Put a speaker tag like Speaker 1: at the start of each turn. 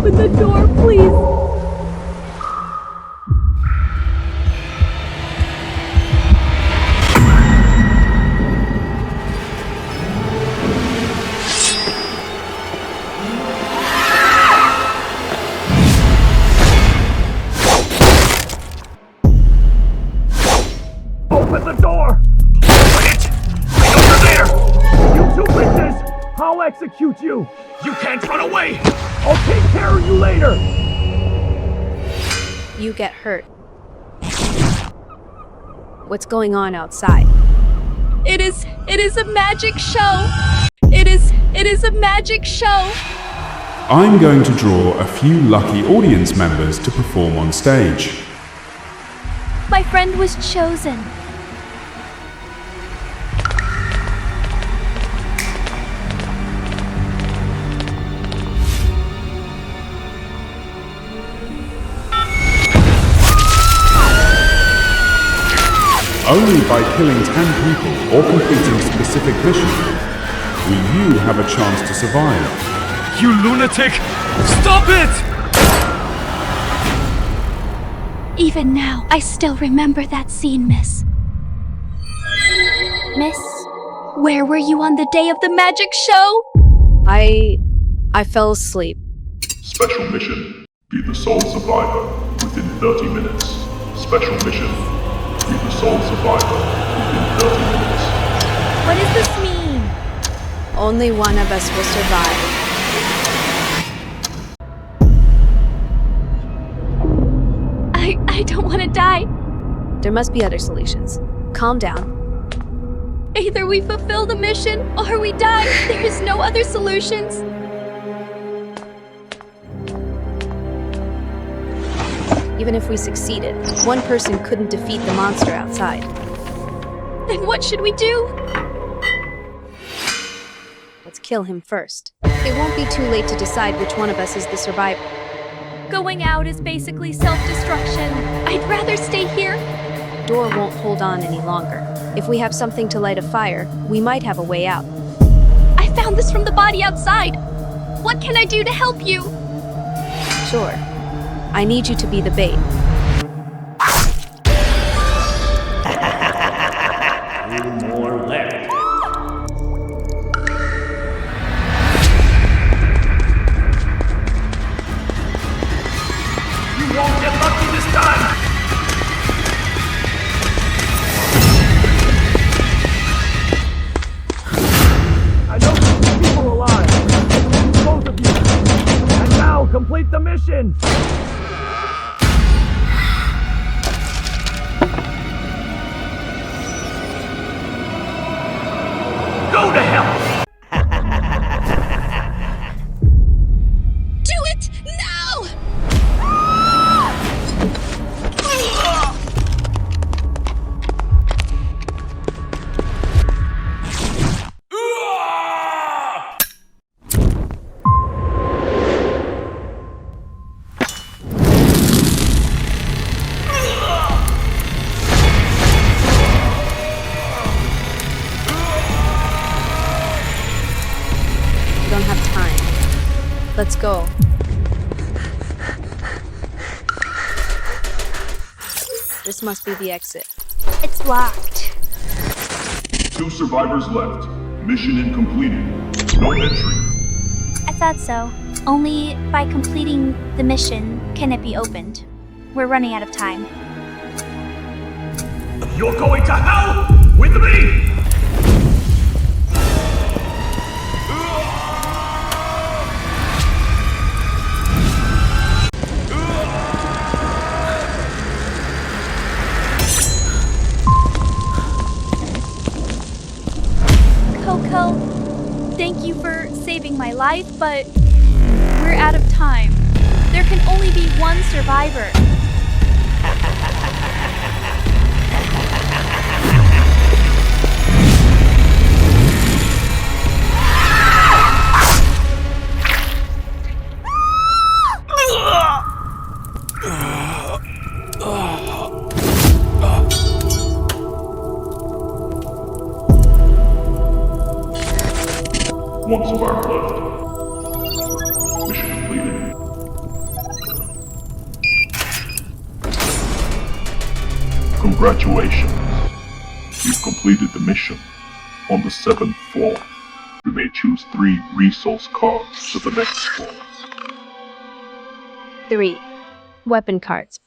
Speaker 1: Open the door, please!
Speaker 2: Open the door! Open it! I know you're there! You two witches! I'll execute you! You can't run away! I'll take care of you later!
Speaker 1: You get hurt. What's going on outside? It is a magic show! It is a magic show!
Speaker 3: I'm going to draw a few lucky audience members to perform on stage.
Speaker 4: My friend was chosen.
Speaker 3: Only by killing 10 people or completing specific missions will you have a chance to survive.
Speaker 2: You lunatic! Stop it!
Speaker 4: Even now, I still remember that scene, miss. Miss, where were you on the day of the magic show?
Speaker 1: I fell asleep.
Speaker 5: Special mission. Be the sole survivor within 30 minutes. Special mission. Be the sole survivor within 30 minutes.
Speaker 4: What does this mean?
Speaker 1: Only one of us will survive.
Speaker 4: I don't want to die.
Speaker 1: There must be other solutions. Calm down.
Speaker 4: Either we fulfill the mission or we die. There is no other solutions.
Speaker 1: Even if we succeeded, one person couldn't defeat the monster outside.
Speaker 4: Then what should we do?
Speaker 1: Let's kill him first. It won't be too late to decide which one of us is the survivor.
Speaker 4: Going out is basically self-destruction. I'd rather stay here.
Speaker 1: Door won't hold on any longer. If we have something to light a fire, we might have a way out.
Speaker 4: I found this from the body outside. What can I do to help you?
Speaker 1: Sure. I need you to be the bait.
Speaker 2: Two more left. You won't get lucky this time! I know there's people alive. Both of you. And now complete the mission! Go to hell!
Speaker 4: Do it now!
Speaker 1: We don't have time. Let's go. This must be the exit.
Speaker 4: It's locked.
Speaker 5: 2 survivors left. Mission incompleted. No entry.
Speaker 4: I thought so. Only by completing the mission can it be opened. We're running out of time.
Speaker 2: You're going to hell with me!
Speaker 4: Coco, thank you for saving my life, but we're out of time. There can only be one survivor.
Speaker 5: One survivor left. Mission completed. Congratulations. You've completed the mission. On the 7th floor, you may choose 3 resource cards to the next floor.
Speaker 1: 3. Weapon cards.